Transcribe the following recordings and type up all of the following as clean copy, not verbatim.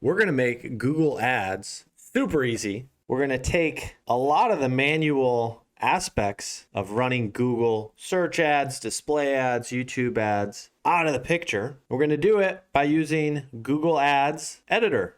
we're going to make Google Ads super easy. We're going to take a lot of the manual aspects of running Google search ads, display ads, YouTube ads out of the picture. We're going to do it by using Google Ads Editor.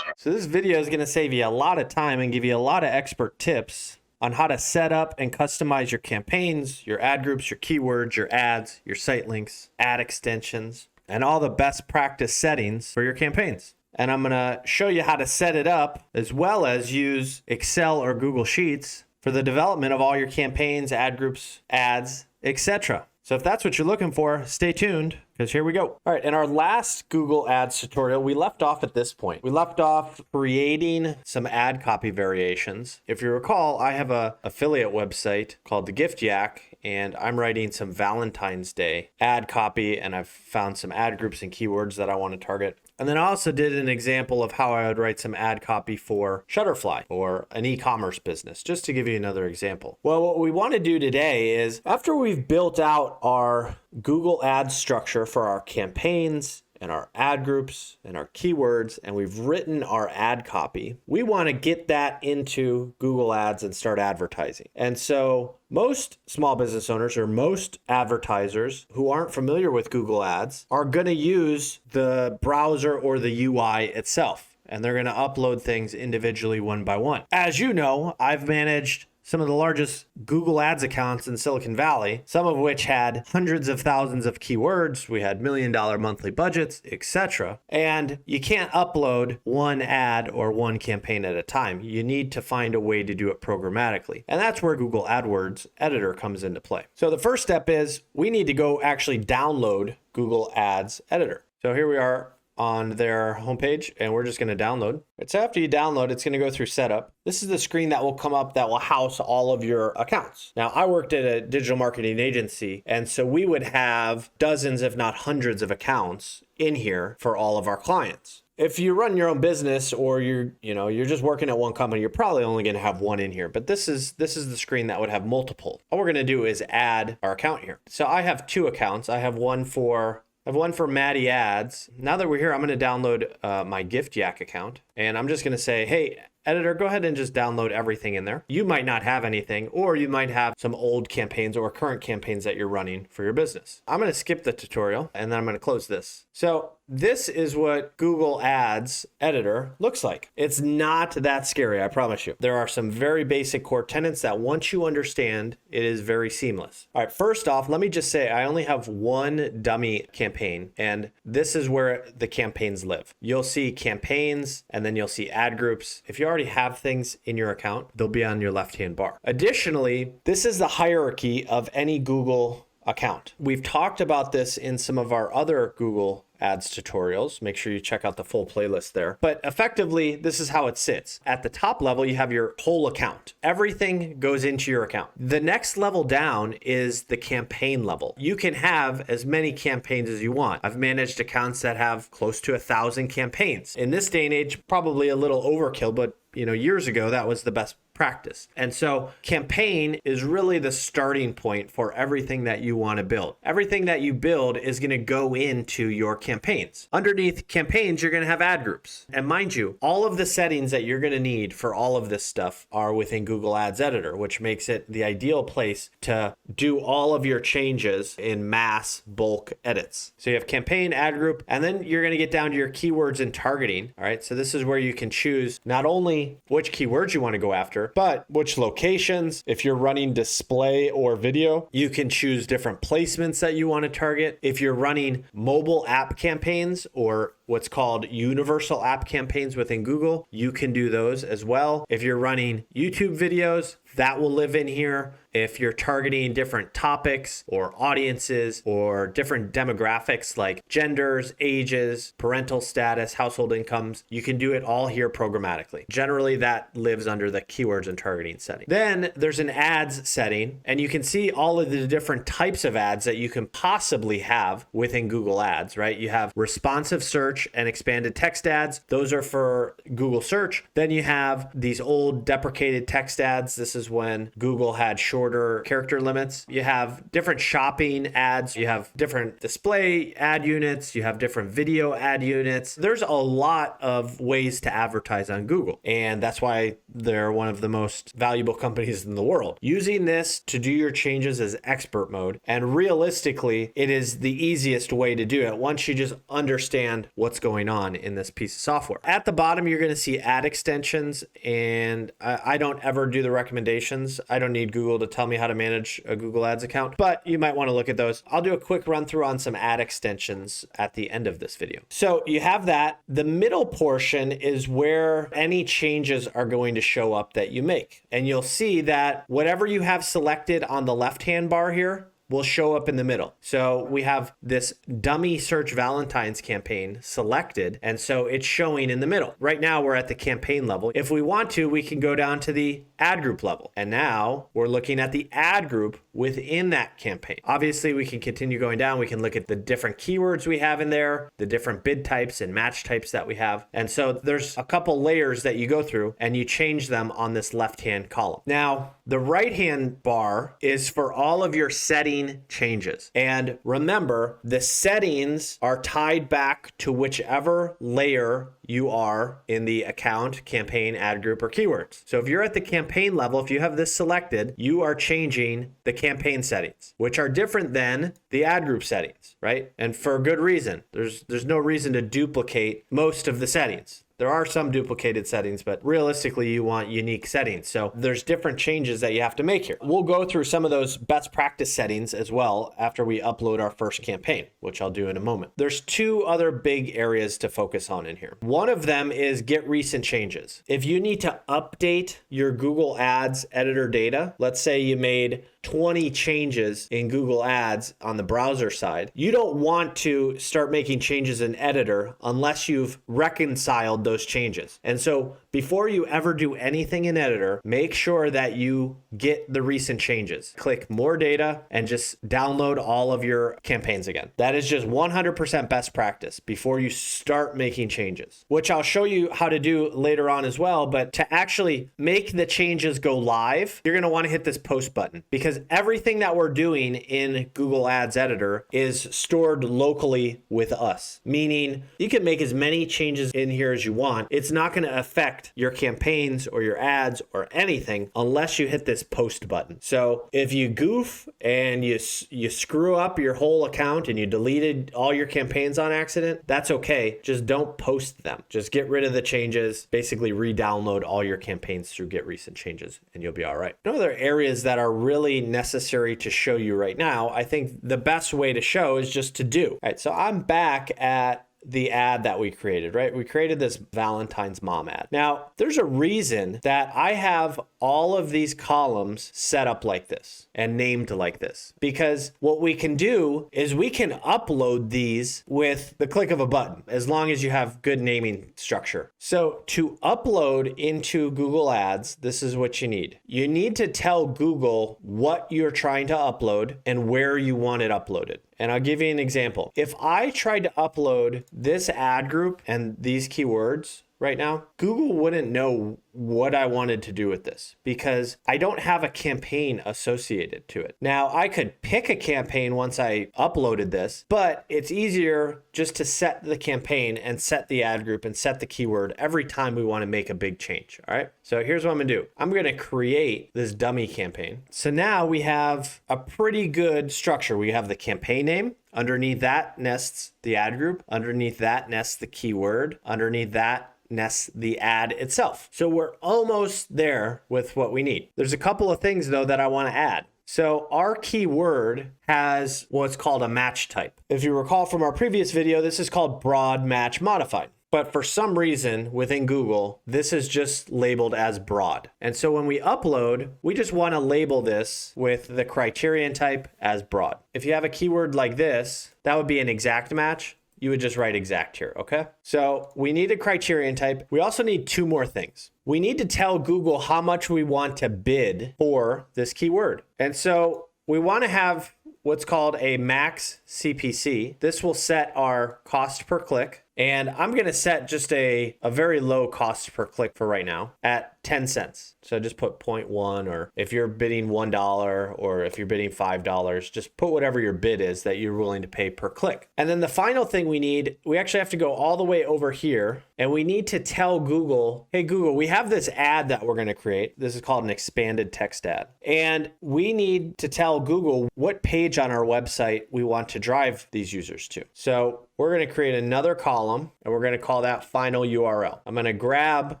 So this video is going to save you a lot of time and give you a lot of expert tips on how to set up and customize your campaigns, your ad groups, your keywords, your ads, your site links, ad extensions, and all the best practice settings for your campaigns. And I'm going to show you how to set it up as well as use Excel or Google Sheets for the development of all your campaigns, ad groups, ads, etc. So if that's what you're looking for, stay tuned because here we go. All right, in our last Google Ads tutorial, we left off at this point. We left off creating some ad copy variations. If you recall, I have an affiliate website called The Gift Yak, and I'm writing some Valentine's Day ad copy, and I've found some ad groups and keywords that I want to target. And then I also did an example of how I would write some ad copy for Shutterfly or an e-commerce business, just to give you another example. Well, what we want to do today is after we've built out our Google Ads structure for our campaigns and our ad groups and our keywords, and we've written our ad copy, we want to get that into Google Ads and start advertising. And so most small business owners or most advertisers who aren't familiar with Google Ads are going to use the browser or the UI itself, and they're going to upload things individually one by one. As you know, I've managed some of the largest Google Ads accounts in Silicon Valley, some of which had hundreds of thousands of keywords. We had $1 million monthly budgets, etc. And you can't upload one ad or one campaign at a time. You need to find a way to do it programmatically. And that's where Google Adwords Editor comes into play. So the first step is we need to go actually download Google Ads Editor. So here we are on their homepage, and we're just going to download. So after you download, it's going to go through setup. This is the screen that will come up that will house all of your accounts. Now, I worked at a digital marketing agency, and so we would have dozens, if not hundreds of accounts in here for all of our clients. If you run your own business or you're just working at one company, you're probably only going to have one in here. But this is the screen that would have multiple. All we're going to do is add our account here. So I have two accounts. I have one for MattyAds. Now that we're here, I'm going to download my Gift Yak account, and I'm just going to say, hey, editor, go ahead and just download everything in there. You might not have anything, or you might have some old campaigns or current campaigns that you're running for your business. I'm going to skip the tutorial, and then I'm going to close this. So this is what Google Ads Editor looks like. It's not that scary, I promise you. There are some very basic core tenets that once you understand, it is very seamless. All right, first off, let me just say I only have one dummy campaign, and this is where the campaigns live. You'll see campaigns, and then you'll see ad groups. If you already have things in your account, they'll be on your left-hand bar. Additionally, this is the hierarchy of any Google account. We've talked about this in some of our other Google Ads tutorials. Make sure you check out the full playlist there. But effectively, this is how it sits. At the top level, you have your whole account. Everything goes into your account. The next level down is the campaign level. You can have as many campaigns as you want. I've managed accounts that have close to 1,000 campaigns. In this day and age, probably a little overkill, but years ago, that was the best practice. And so campaign is really the starting point for everything that you want to build. Everything that you build is going to go into your campaigns. Underneath campaigns, you're going to have ad groups. And mind you, all of the settings that you're going to need for all of this stuff are within Google Ads Editor, which makes it the ideal place to do all of your changes in mass bulk edits. So you have campaign, ad group, and then you're going to get down to your keywords and targeting. All right. So this is where you can choose not only which keywords you want to go after, but which locations. If you're running display or video, you can choose different placements that you want to target. If you're running mobile app campaigns or what's called universal app campaigns within Google, you can do those as well. If you're running YouTube videos, that will live in here. If you're targeting different topics or audiences or different demographics like genders, ages, parental status, household incomes, you can do it all here programmatically. Generally, that lives under the keywords and targeting setting. Then there's an ads setting, and you can see all of the different types of ads that you can possibly have within Google Ads, right? You have responsive search and expanded text ads. Those are for Google search. Then you have these old deprecated text ads. This is when Google had short shorter character limits. You have different shopping ads. You have different display ad units. You have different video ad units. There's a lot of ways to advertise on Google. And that's why they're one of the most valuable companies in the world. Using this to do your changes is expert mode. And realistically, it is the easiest way to do it once you just understand what's going on in this piece of software. At the bottom, you're going to see ad extensions. And I don't ever do the recommendations. I don't need Google to tell me how to manage a Google Ads account, but you might want to look at those. I'll do a quick run through on some ad extensions at the end of this video. So you have that. The middle portion is where any changes are going to show up that you make. And you'll see that whatever you have selected on the left-hand bar here will show up in the middle. So we have this dummy search Valentine's campaign selected, and so it's showing in the middle. Right now we're at the campaign level. If we want to, we can go down to the ad group level. And now we're looking at the ad group within that campaign. Obviously, we can continue going down. We can look at the different keywords we have in there, the different bid types and match types that we have. And so there's a couple layers that you go through and you change them on this left-hand column. Now, the right-hand bar is for all of your setting changes. And remember, the settings are tied back to whichever layer you are in the account, campaign, ad group, or keywords. So if you're at the campaign level, if you have this selected, you are changing the campaign settings, which are different than the ad group settings, right? And for good reason. There's no reason to duplicate most of the settings. There are some duplicated settings, but realistically, you want unique settings. So there's different changes that you have to make here. We'll go through some of those best practice settings as well after we upload our first campaign, which I'll do in a moment. There's two other big areas to focus on in here. One of them is get recent changes. If you need to update your Google Ads editor data, let's say you made 20 changes in Google Ads on the browser side, you don't want to start making changes in editor unless you've reconciled those changes. And so before you ever do anything in editor, make sure that you get the recent changes. Click more data and just download all of your campaigns again. That is just 100% best practice before you start making changes, which I'll show you how to do later on as well. But to actually make the changes go live, you're going to want to hit this post button, because everything that we're doing in Google Ads Editor is stored locally with us, meaning you can make as many changes in here as you want. It's not going to affect your campaigns or your ads or anything unless you hit this post button. So if you goof and you screw up your whole account and you deleted all your campaigns on accident, that's okay. Just don't post them. Just get rid of the changes, basically re-download all your campaigns through Get Recent Changes, and you'll be all right. No other areas that are really necessary to show you right now. I think the best way to show is just to do. All right, so I'm back at the ad that we created, right? We created this Valentine's mom ad. Now, there's a reason that I have all of these columns set up like this and named like this, because what we can do is we can upload these with the click of a button, as long as you have good naming structure. So to upload into Google Ads, this is what you need. You need to tell Google what you're trying to upload and where you want it uploaded. And I'll give you an example. If I tried to upload this ad group and these keywords right now, Google wouldn't know what I wanted to do with this because I don't have a campaign associated to it. Now, I could pick a campaign once I uploaded this, but it's easier just to set the campaign and set the ad group and set the keyword every time we want to make a big change. All right. So here's what I'm going to do. I'm going to create this dummy campaign. So now we have a pretty good structure. We have the campaign name. Underneath that nests the ad group. Underneath that nests the keyword. Underneath that nests the ad itself. So we're almost there with what we need. There's a couple of things though that I want to add. So our keyword has what's called a match type. If you recall from our previous video, this is called broad match modified. But for some reason within Google, this is just labeled as broad. And so when we upload, we just want to label this with the criterion type as broad. If you have a keyword like this, that would be an exact match. You would just write exact here, okay? So we need a criterion type. We also need two more things. We need to tell Google how much we want to bid for this keyword. And so we want to have what's called a max CPC. This will set our cost per click. And I'm going to set just a very low cost per click for right now at 10 cents. So just put 0.1, or if you're bidding $1 or if you're bidding $5, just put whatever your bid is that you're willing to pay per click. And then the final thing we actually have to go all the way over here, and we need to tell Google, hey, Google, we have this ad that we're going to create. This is called an expanded text ad. And we need to tell Google what page on our website we want to drive these users to. So we're going to create another column, and we're going to call that final URL. I'm going to grab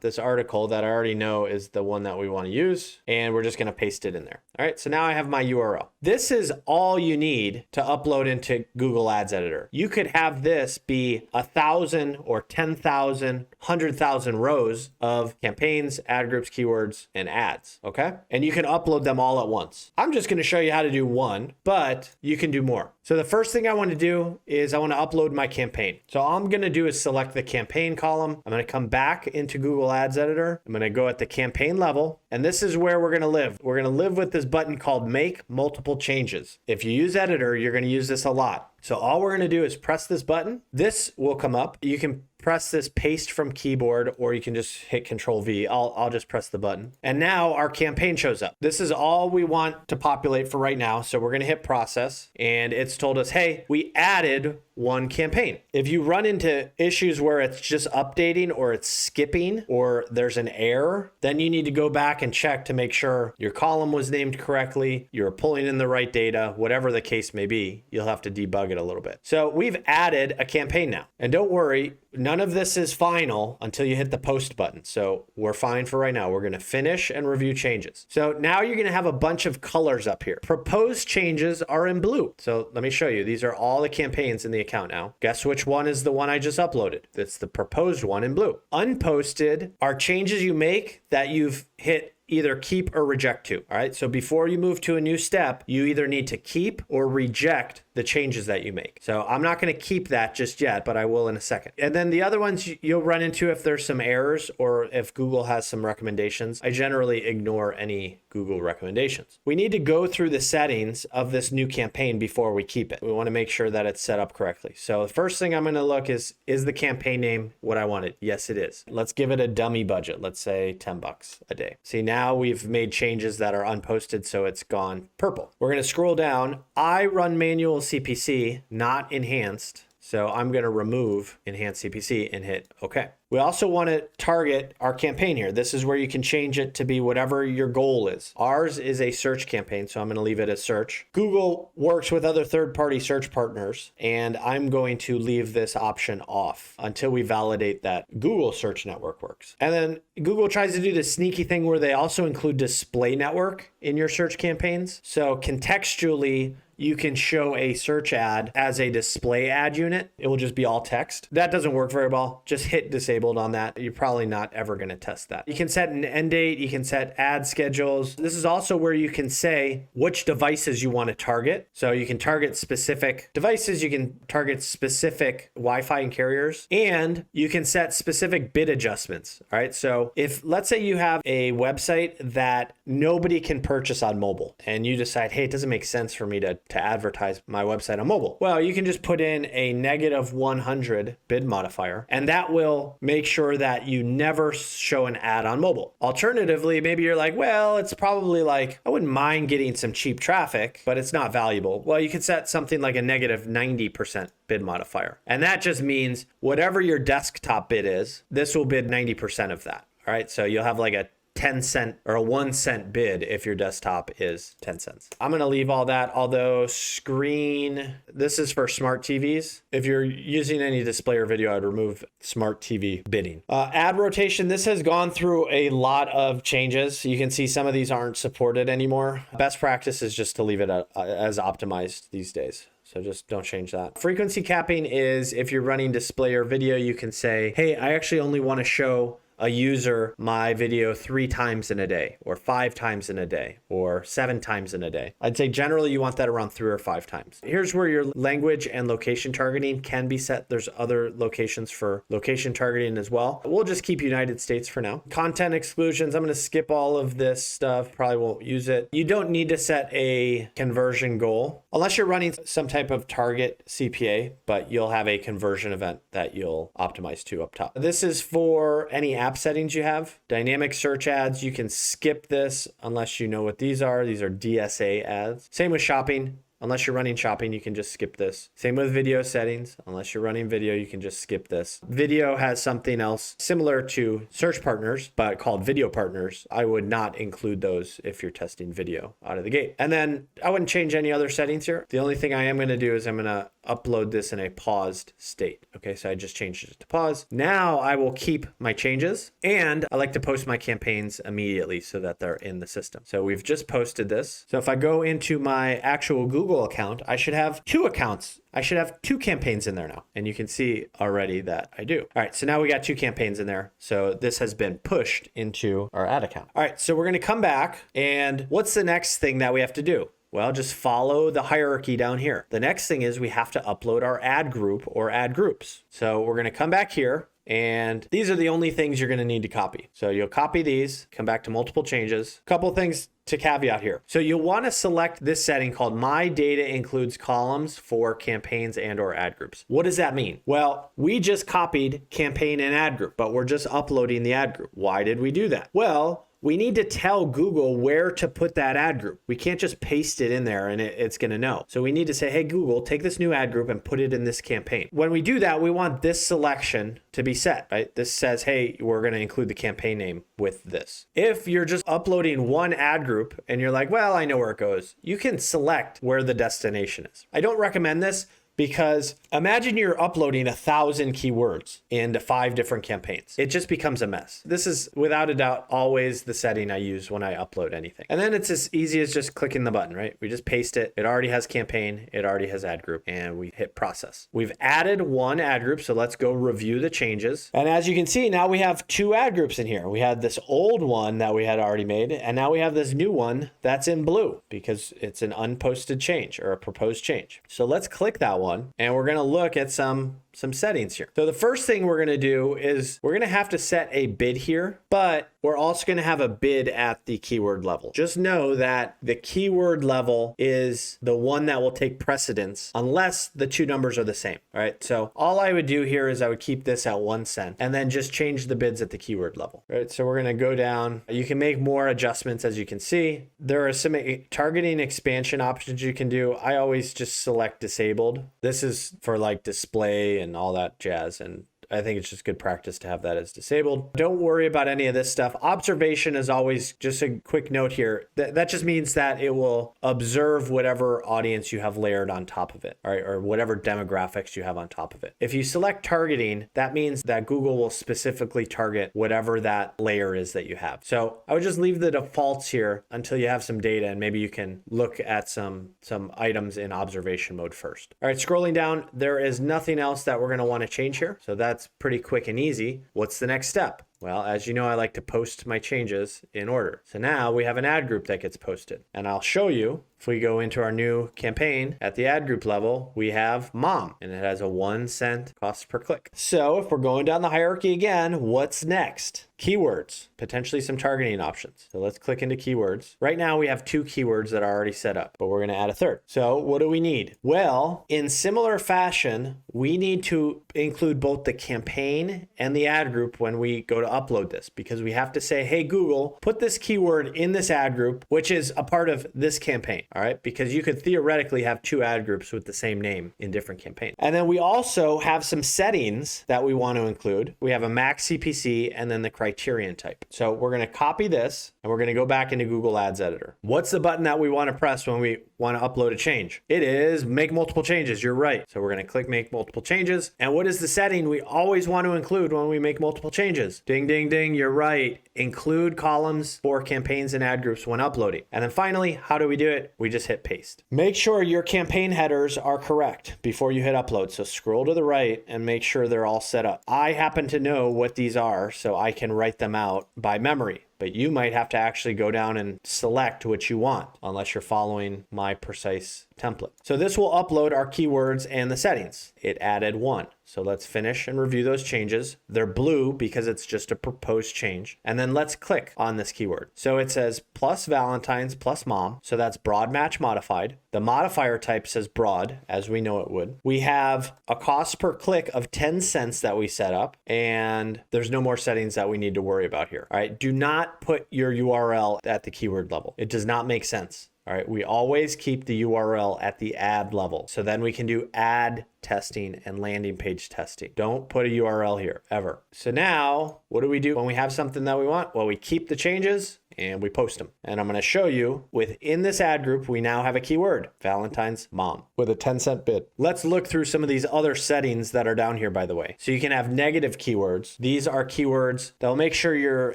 this article that I already know is the one that we want to use, and we're just going to paste it in there. All right, so now I have my URL. This is all you need to upload into Google Ads Editor. You could have this be 1,000 or 10,000, 100,000 rows of campaigns, ad groups, keywords, and ads, okay? And you can upload them all at once. I'm just going to show you how to do one, but you can do more. So the first thing I want to do is I want to upload my campaign. So all I'm going to do is select the campaign column. I'm going to come back into Google Ads Editor. I'm going to go at the campaign level, and this is where we're going to live. We're going to live with this button called Make Multiple Changes. If you use Editor, you're going to use this a lot. So all we're going to do is press this button. This will come up. You can press this paste from keyboard, or you can just hit Control V. I'll just press the button. And now our campaign shows up. This is all we want to populate for right now. So we're going to hit process, and it's told us, hey, we added one campaign. If you run into issues where it's just updating or it's skipping or there's an error, then you need to go back and check to make sure your column was named correctly, you're pulling in the right data, whatever the case may be. You'll have to debug it a little bit. So we've added a campaign now. And don't worry, none of this is final until you hit the post button. So we're fine for right now. We're going to finish and review changes. So now you're going to have a bunch of colors up here. Proposed changes are in blue. So let me show you. These are all the campaigns in the account now. Guess which one is the one I just uploaded? It's the proposed one in blue. Unposted are changes you make that you've hit either keep or reject to. All right. So before you move to a new step, you either need to keep or reject the changes that you make. So I'm not going to keep that just yet, but I will in a second. And then the other ones you'll run into if there's some errors or if Google has some recommendations. I generally ignore any Google recommendations. We need to go through the settings of this new campaign before we keep it. We want to make sure that it's set up correctly. So the first thing I'm going to look is the campaign name what I wanted? Yes, it is. Let's give it a dummy budget. Let's say $10 a day. See, now we've made changes that are unposted, so it's gone purple. We're going to scroll down. I run manual CPC, not enhanced. So I'm going to remove enhanced CPC and hit OK. We also want to target our campaign here. This is where you can change it to be whatever your goal is. Ours is a search campaign, so I'm going to leave it as search. Google works with other third-party search partners, and I'm going to leave this option off until we validate that Google Search Network works. And then Google tries to do this sneaky thing where they also include display network in your search campaigns. So contextually, you can show a search ad as a display ad unit. It will just be all text. That doesn't work very well. Just hit disabled on that. You're probably not ever going to test that. You can set an end date. You can set ad schedules. This is also where you can say which devices you want to target. So you can target specific devices. You can target specific Wi-Fi and carriers, and you can set specific bid adjustments. All right. So if let's say you have a website that nobody can purchase on mobile and you decide, hey, it doesn't make sense for me to advertise my website on mobile. Well, you can just put in a -100 bid modifier, and that will make sure that you never show an ad on mobile. Alternatively, maybe you're like, well, it's probably like, I wouldn't mind getting some cheap traffic, but it's not valuable. Well, you could set something like a -90% bid modifier. And that just means whatever your desktop bid is, this will bid 90% of that. All right. So you'll have like a 10 cent or a 1 cent bid if your desktop is 10 cents. I'm going to leave all that, although screen, this is for smart TVs. If you're using any display or video, I'd remove smart TV bidding. Ad rotation, this has gone through a lot of changes. You can see some of these aren't supported anymore. Best practice is just to leave it as optimized these days. So just don't change that. Frequency capping is if you're running display or video, you can say, hey, I actually only want to show a user my video 3 times in a day or 5 times in a day or 7 times in a day. I'd say generally you want that around 3 or 5 times. Here's where your language and location targeting can be set. There's other locations for location targeting as well. We'll just keep United States for now. Content exclusions, I'm going to skip all of this stuff. Probably won't use it. You don't need to set a conversion goal unless you're running some type of target CPA, but you'll have a conversion event that you'll optimize to up top. This is for any app settings you have. Dynamic search ads, you can skip this unless you know what these are. These are DSA ads. Same with shopping. Unless you're running shopping, you can just skip this. Same with video settings. Unless you're running video, you can just skip this. Video has something else similar to search partners, but called video partners. I would not include those if you're testing video out of the gate. And then I wouldn't change any other settings here. The only thing I am going to do is I'm going to upload this in a paused state. Okay, so I just changed it to pause. Now I will keep my changes, and I like to post my campaigns immediately so that they're in the system. So we've just posted this. So if I go into my actual Google account, I should have 2 accounts. I should have 2 campaigns in there now. And you can see already that I do. All right, so now we got 2 campaigns in there. So this has been pushed into our ad account. All right, so we're gonna come back, and what's the next thing that we have to do? Well, just follow the hierarchy down here. The next thing is we have to upload our ad group or ad groups. So we're going to come back here, and these are the only things you're going to need to copy. So you'll copy these, come back to multiple changes. A couple things to caveat here. So you'll want to select this setting called My Data Includes Columns for campaigns and or ad groups. What does that mean? Well, we just copied campaign and ad group, but we're just uploading the ad group. Why did we do that? Well, we need to tell Google where to put that ad group. We can't just paste it in there and it's going to know. So we need to say, hey, Google, take this new ad group and put it in this campaign. When we do that, we want this selection to be set, right? This says, hey, we're going to include the campaign name with this. If you're just uploading one ad group and you're like, well, I know where it goes, you can select where the destination is. I don't recommend this, because imagine you're uploading 1,000 keywords into 5 different campaigns. It just becomes a mess. This is without a doubt always the setting I use when I upload anything. And then it's as easy as just clicking the button, right? We just paste it. It already has campaign. It already has ad group, and we hit process. We've added 1 ad group, so let's go review the changes. And as you can see, now we have 2 ad groups in here. We had this old one that we had already made, and now we have this new one that's in blue because it's an unposted change or a proposed change. So let's click that one, and we're going to look at some settings here. So the first thing we're going to do is we're going to have to set a bid here, but we're also going to have a bid at the keyword level. Just know that the keyword level is the one that will take precedence unless the 2 numbers are the same. All right. So all I would do here is I would keep this at 1 cent and then just change the bids at the keyword level. All right. So we're going to go down. You can make more adjustments, as you can see. There are some targeting expansion options you can do. I always just select disabled. This is for like display and all that jazz, and I think it's just good practice to have that as disabled. Don't worry about any of this stuff. Observation is always just a quick note here. That just means that it will observe whatever audience you have layered on top of it, all right, or whatever demographics you have on top of it. If you select targeting, that means that Google will specifically target whatever that layer is that you have. So I would just leave the defaults here until you have some data, and maybe you can look at some items in observation mode first. All right, scrolling down, there is nothing else that we're going to want to change here. So that's pretty quick and easy. What's the next step? Well, as you know, I like to post my changes in order. So now we have an ad group that gets posted. And I'll show you, if we go into our new campaign at the ad group level, we have mom, and it has a 1 cent cost per click. So if we're going down the hierarchy again, what's next? Keywords, potentially some targeting options. So let's click into keywords. Right now we have 2 keywords that are already set up, but we're going to add a 3rd. So what do we need? Well, in similar fashion, we need to include both the campaign and the ad group when we go to upload this, because we have to say, hey, Google, put this keyword in this ad group, which is a part of this campaign. All right. Because you could theoretically have 2 ad groups with the same name in different campaigns. And then we also have some settings that we want to include. We have a max CPC and then the criterion type. So we're going to copy this and we're going to go back into Google Ads Editor. What's the button that we want to press when we want to upload a change. It is make multiple changes. You're right. So we're going to click make multiple changes. And what is the setting we always want to include when we make multiple changes? Ding, ding, ding. You're right. Include columns for campaigns and ad groups when uploading. And then finally, how do we do it? We just hit paste. Make sure your campaign headers are correct before you hit upload. So scroll to the right and make sure they're all set up. I happen to know what these are, so I can write them out by memory. But you might have to actually go down and select what you want unless you're following my precise template. So this will upload our keywords and the settings. It added one. So let's finish and review those changes. They're blue because it's just a proposed change. And then let's click on this keyword. So it says plus Valentine's plus mom. So that's broad match modified. The modifier type says broad, as we know it would. We have a cost per click of 10 cents that we set up, and there's no more settings that we need to worry about here. All right, do not put your URL at the keyword level. It does not make sense. All right, we always keep the URL at the ad level. So then we can do ad testing and landing page testing. Don't put a URL here ever. So now what do we do when we have something that we want? Well, we keep the changes and we post them. And I'm going to show you within this ad group, we now have a keyword, Valentine's mom, with a 10-cent bid. Let's look through some of these other settings that are down here, by the way. So you can have negative keywords. These are keywords that will make sure your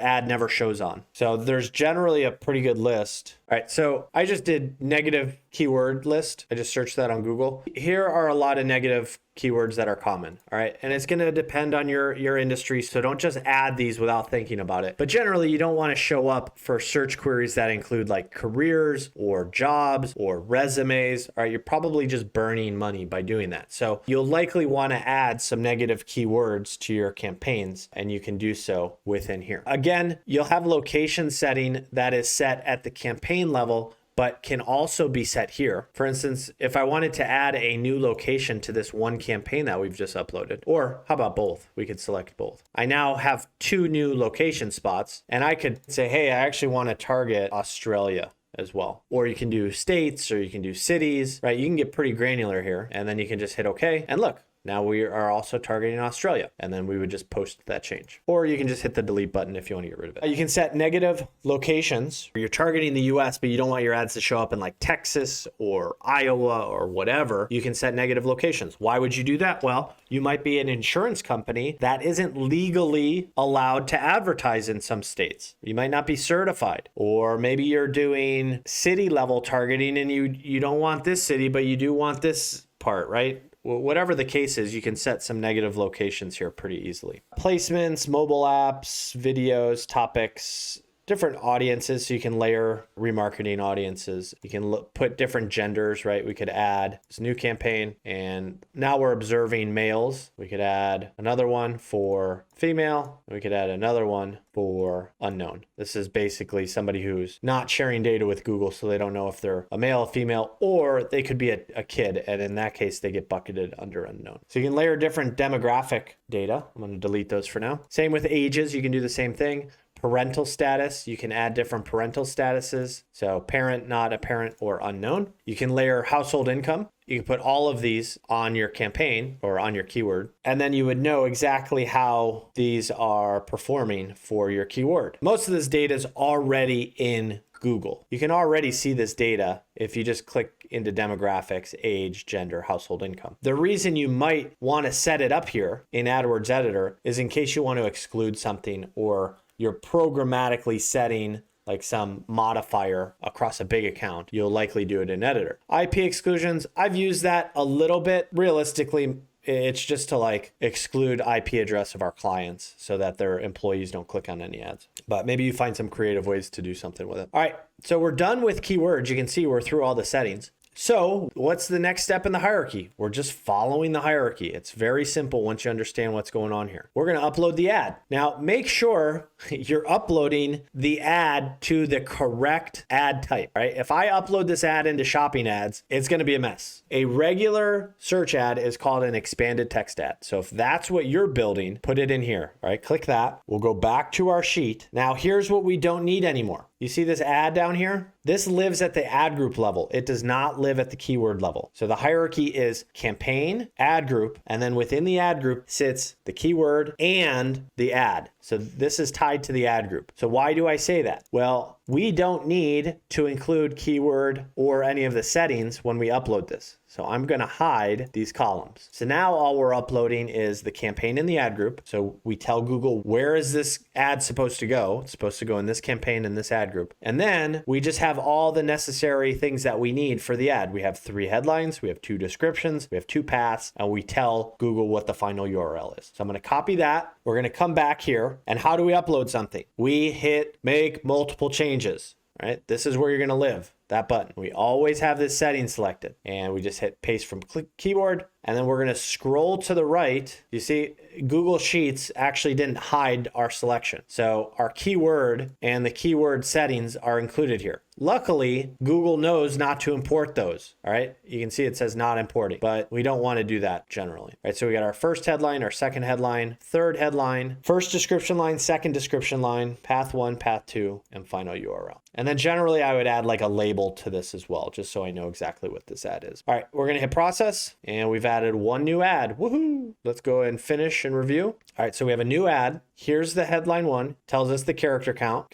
ad never shows on. So there's generally a pretty good list. All right, so I just did negative keyword list. I just searched that on Google. Here are a lot of negative keywords that are common. All right, and it's going to depend on your industry. So don't just add these without thinking about it. But generally, you don't want to show up for search queries that include like careers or jobs or resumes. All right, you're probably just burning money by doing that. So you'll likely want to add some negative keywords to your campaigns, and you can do so within here. Again, you'll have location setting that is set at the campaign level, but can also be set here. For instance, if I wanted to add a new location to this one campaign that we've just uploaded, or how about both? We could select both. I now have 2 new location spots, and I could say, hey, I actually want to target Australia as well. Or you can do states, or you can do cities, right? You can get pretty granular here, and then you can just hit okay, and look, now we are also targeting Australia, and then we would just post that change. Or you can just hit the delete button if you want to get rid of it. You can set negative locations. You're targeting the US, but you don't want your ads to show up in like Texas or Iowa or whatever. You can set negative locations. Why would you do that? Well, you might be an insurance company that isn't legally allowed to advertise in some states. You might not be certified. Or maybe you're doing city level targeting and you don't want this city, but you do want this part, right? Whatever the case is, you can set some negative locations here pretty easily. Placements, mobile apps, videos, topics, different audiences. So you can layer remarketing audiences. You can put different genders, right? We could add this new campaign, and now we're observing males. We could add another one for female. We could add another one for unknown. This is basically somebody who's not sharing data with Google, so they don't know if they're a male, a female, or they could be a kid, and in that case, they get bucketed under unknown. So you can layer different demographic data. I'm going to delete those for now. Same with ages. You can do the same thing. Parental status, you can add different parental statuses. So parent, not a parent, or unknown. You can layer household income. You can put all of these on your campaign or on your keyword, and then you would know exactly how these are performing for your keyword. Most of this data is already in Google. You can already see this data if you just click into demographics, age, gender, household income. The reason you might want to set it up here in AdWords Editor is in case you want to exclude something, or you're programmatically setting like some modifier across a big account. You'll likely do it in Editor. IP exclusions, I've used that a little bit. Realistically, it's just to like exclude IP address of our clients so that their employees don't click on any ads. But maybe you find some creative ways to do something with it. All right, so we're done with keywords. You can see we're through all the settings. So what's the next step in the hierarchy? We're just following the hierarchy. It's very simple once you understand what's going on here. We're going to upload the ad. Now, make sure you're uploading the ad to the correct ad type, right? If I upload this ad into shopping ads, it's going to be a mess. A regular search ad is called an expanded text ad. So if that's what you're building, put it in here, all right? Click that. We'll go back to our sheet. Now, here's what we don't need anymore. You see this ad down here? This lives at the ad group level. It does not live at the keyword level. So the hierarchy is campaign, ad group, and then within the ad group sits the keyword and the ad. So this is tied to the ad group. So why do I say that? Well, we don't need to include keyword or any of the settings when we upload this. So I'm going to hide these columns. So now all we're uploading is the campaign and the ad group. So we tell Google, where is this ad supposed to go? It's supposed to go in this campaign and this ad group. And then we just have all the necessary things that we need for the ad. We have 3 headlines, we have 2 descriptions, we have 2 paths, and we tell Google what the final URL is. So I'm going to copy that. We're going to come back here. And how do we upload something? We hit make multiple changes, right? This is where you're going to live. That button. We always have this setting selected, and we just hit paste from keyboard, and then we're going to scroll to the right. You see, Google Sheets actually didn't hide our selection. So our keyword and the keyword settings are included here. Luckily, Google knows not to import those. All right. You can see it says not importing, but we don't want to do that generally. All right. So we got our first headline, our second headline, third headline, first description line, second description line, path 1, path 2, and final URL. And then generally I would add like a label to this as well, just so I know exactly what this ad is. All right. We're going to hit process, and we've added 1 new ad. Woohoo. Let's go and finish and review. All right. So we have a new ad. Here's the headline 1, tells us the character count,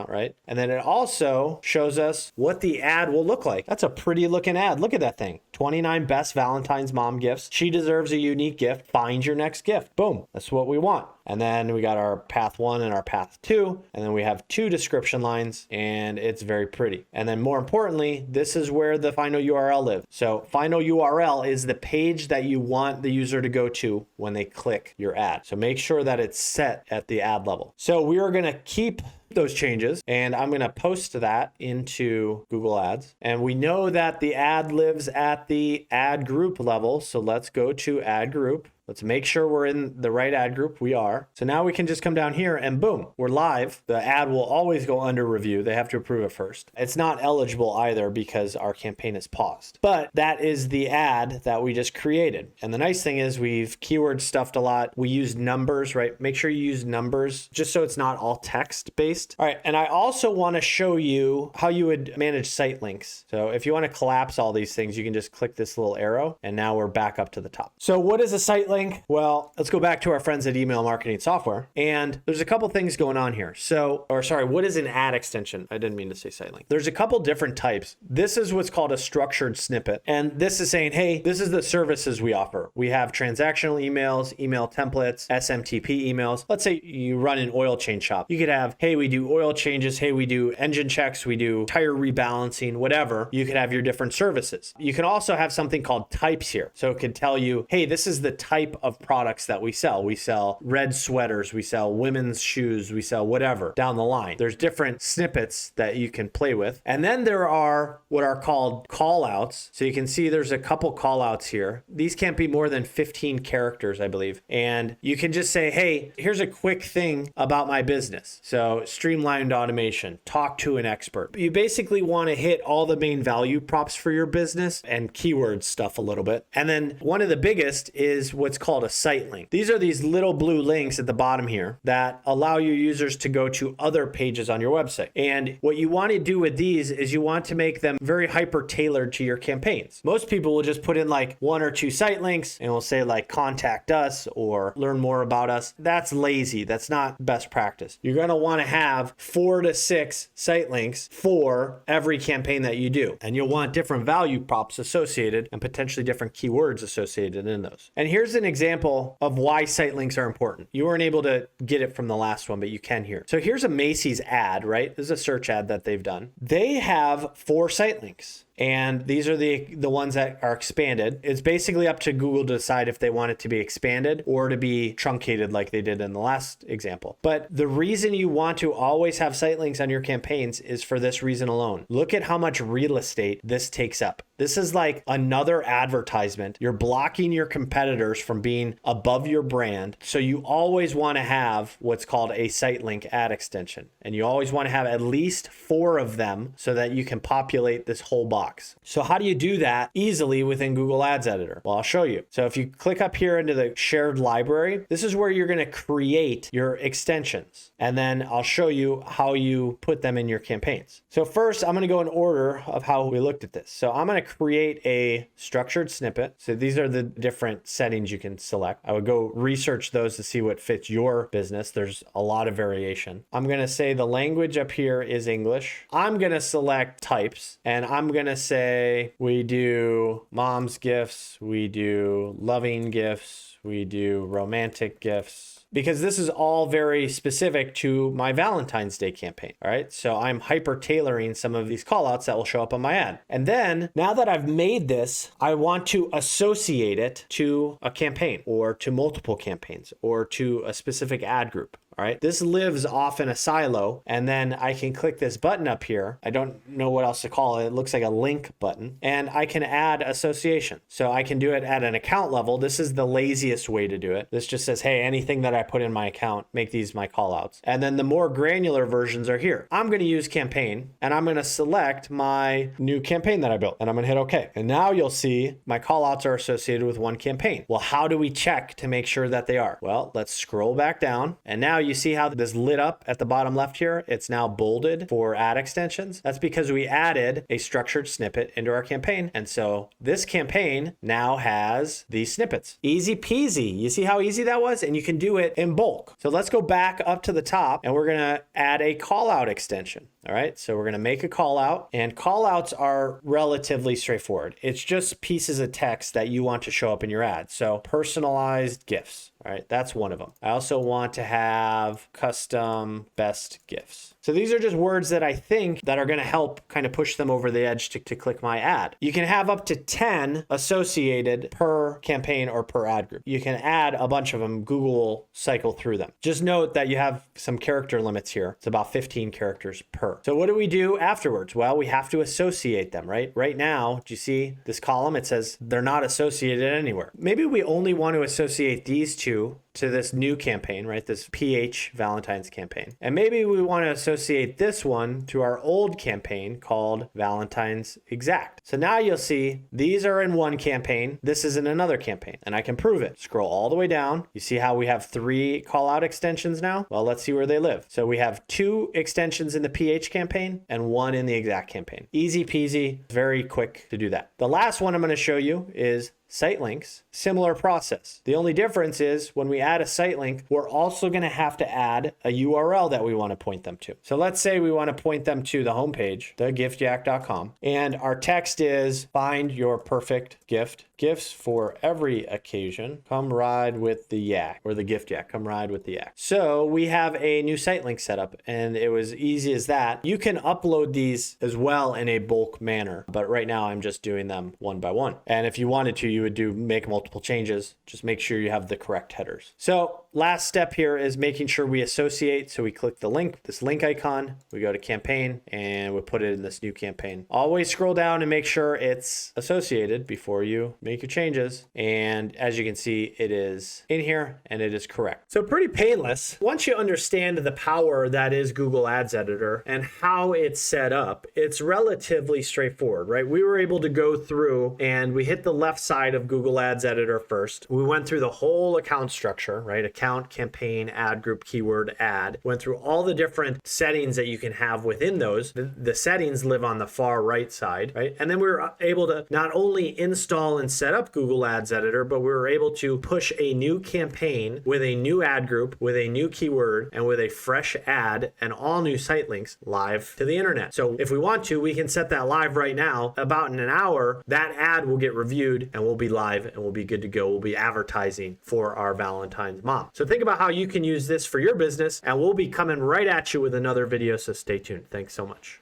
right? And then it also shows us what the ad will look like. That's a pretty looking ad. Look at that thing. 29 best Valentine's mom gifts. She deserves a unique gift. Find your next gift. Boom. That's what we want. And then we got our path 1 and our path 2. And then we have 2 description lines, and it's very pretty. And then more importantly, this is where the final URL lives. So final URL is the page that you want the user to go to when they click your ad. So make sure that it's set at the ad level. So we are going to keep those changes, and I'm going to post that into Google Ads. And we know that the ad lives at the ad group level. So let's go to ad group. Let's make sure we're in the right ad group. We are. So now we can just come down here and boom, we're live. The ad will always go under review. They have to approve it first. It's not eligible either because our campaign is paused. But that is the ad that we just created. And the nice thing is we've keyword stuffed a lot. We use numbers, right? Make sure you use numbers just so it's not all text based. All right. And I also want to show you how you would manage site links. So if you want to collapse all these things, you can just click this little arrow and now we're back up to the top. So what is a site link? Well, let's go back to our friends at Email Marketing Software. And there's a couple things going on here. What is an ad extension? I didn't mean to say site link. There's a couple different types. This is what's called a structured snippet. And this is saying, hey, this is the services we offer. We have transactional emails, email templates, SMTP emails. Let's say you run an oil change shop. You could have, hey, we do oil changes. Hey, we do engine checks. We do tire rebalancing, whatever. You could have your different services. You can also have something called types here. So it could tell you, hey, this is the type of products that we sell. We sell red sweaters, we sell women's shoes, we sell whatever down the line. There's different snippets that you can play with. And then there are what are called call outs. So you can see there's a couple call outs here. These can't be more than 15 characters, I believe. And you can just say, hey, here's a quick thing about my business. So streamlined automation, talk to an expert. You basically want to hit all the main value props for your business and keyword stuff a little bit. And then one of the biggest is what's called a site link. These are these little blue links at the bottom here that allow your users to go to other pages on your website. And what you want to do with these is you want to make them very hyper tailored to your campaigns. Most people will just put in like 1 or 2 site links and will say like contact us or learn more about us. That's lazy. That's not best practice. You're going to want to have 4 to 6 site links for every campaign that you do. And you'll want different value props associated and potentially different keywords associated in those. And here's an example of why site links are important. You weren't able to get it from the last one, but you can here. So here's a Macy's ad, right? This is a search ad that they've done. They have 4 site links. And these are the ones that are expanded. It's basically up to Google to decide if they want it to be expanded or to be truncated like they did in the last example. But the reason you want to always have site links on your campaigns is for this reason alone. Look at how much real estate this takes up. This is like another advertisement. You're blocking your competitors from being above your brand. So you always want to have what's called a site link ad extension. And you always want to have at least 4 of them so that you can populate this whole box. blocks. So how do you do that easily within Google Ads Editor? Well, I'll show you. So if you click up here into the shared library, this is where you're going to create your extensions. And then I'll show you how you put them in your campaigns. So first, I'm going to go in order of how we looked at this. So I'm going to create a structured snippet. So these are the different settings you can select. I would go research those to see what fits your business. There's a lot of variation. I'm going to say the language up here is English. I'm going to select types, and I'm going to say we do mom's gifts, we do loving gifts, we do romantic gifts, because this is all very specific to my Valentine's Day campaign. All right. So I'm hyper tailoring some of these call outs that will show up on my ad. And then now that I've made this, I want to associate it to a campaign or to multiple campaigns or to a specific ad group. All right. This lives off in a silo, and then I can click this button up here. I don't know what else to call it. It looks like a link button, and I can add association. So I can do it at an account level. This is the laziest way to do it. This just says, hey, anything that I put in my account, make these my call outs. And then the more granular versions are here. I'm going to use campaign, and I'm going to select my new campaign that I built, and I'm going to hit OK. And now you'll see my call outs are associated with one campaign. Well, how do we check to make sure that they are? Well, let's scroll back down, and now you see how this lit up at the bottom left here? It's now bolded for ad extensions. That's because we added a structured snippet into our campaign. And so this campaign now has these snippets. Easy peasy. You see how easy that was? And you can do it in bulk. So let's go back up to the top, and we're going to add a call out extension. All right, so we're going to make a call out, and call outs are relatively straightforward. It's just pieces of text that you want to show up in your ad. So personalized gifts. All right, that's one of them. I also want to have custom best gifts. So these are just words that I think that are going to help kind of push them over the edge to click my ad. You can have up to 10 associated per campaign or per ad group. You can add a bunch of them. Google will cycle through them. Just note that you have some character limits here. It's about 15 characters per. So what do we do afterwards? Well, we have to associate them, right? Right now, do you see this column? It says they're not associated anywhere. Maybe we only want to associate these two to this new campaign, right? This PH Valentine's campaign. And maybe we want to associate this one to our old campaign called Valentine's Exact. So now you'll see these are in one campaign. This is in another campaign, and I can prove it. Scroll all the way down. You see how we have 3 call out extensions now? Well, let's see where they live. So we have 2 extensions in the PH campaign and 1 in the Exact campaign. Easy peasy, very quick to do that. The last one I'm going to show you is site links. Similar process. The only difference is when we add a site link, we're also going to have to add a URL that we want to point them to. So let's say we want to point them to the homepage, thegiftyak.com, and our text is find your perfect gift. Gifts for every occasion. Come ride with the yak, or the gift yak. Come ride with the yak. So we have a new site link set up, and it was easy as that. You can upload these as well in a bulk manner, but right now I'm just doing them one by one. And if you wanted to, you would make multiple changes. Just make sure you have the correct headers. So last step here is making sure we associate. So we click the link, this link icon, we go to campaign, and we put it in this new campaign. Always scroll down and make sure it's associated before you make your changes. And as you can see, it is in here and it is correct. So pretty painless. Once you understand the power that is Google Ads Editor and how it's set up, it's relatively straightforward, right? We were able to go through and we hit the left side of Google Ads Editor first. We went through the whole account structure, right? Account, campaign, ad group, keyword, ad. Went through all the different settings that you can have within those. The settings live on the far right side, right? And then we were able to not only install and set up Google Ads Editor, but we were able to push a new campaign with a new ad group, with a new keyword, and with a fresh ad and all new site links live to the internet. So if we want to, we can set that live right now. About in an hour, that ad will get reviewed and we'll be live and we'll be good to go. We'll be advertising for our Valentine's mom. So think about how you can use this for your business, and we'll be coming right at you with another video. So stay tuned. Thanks so much.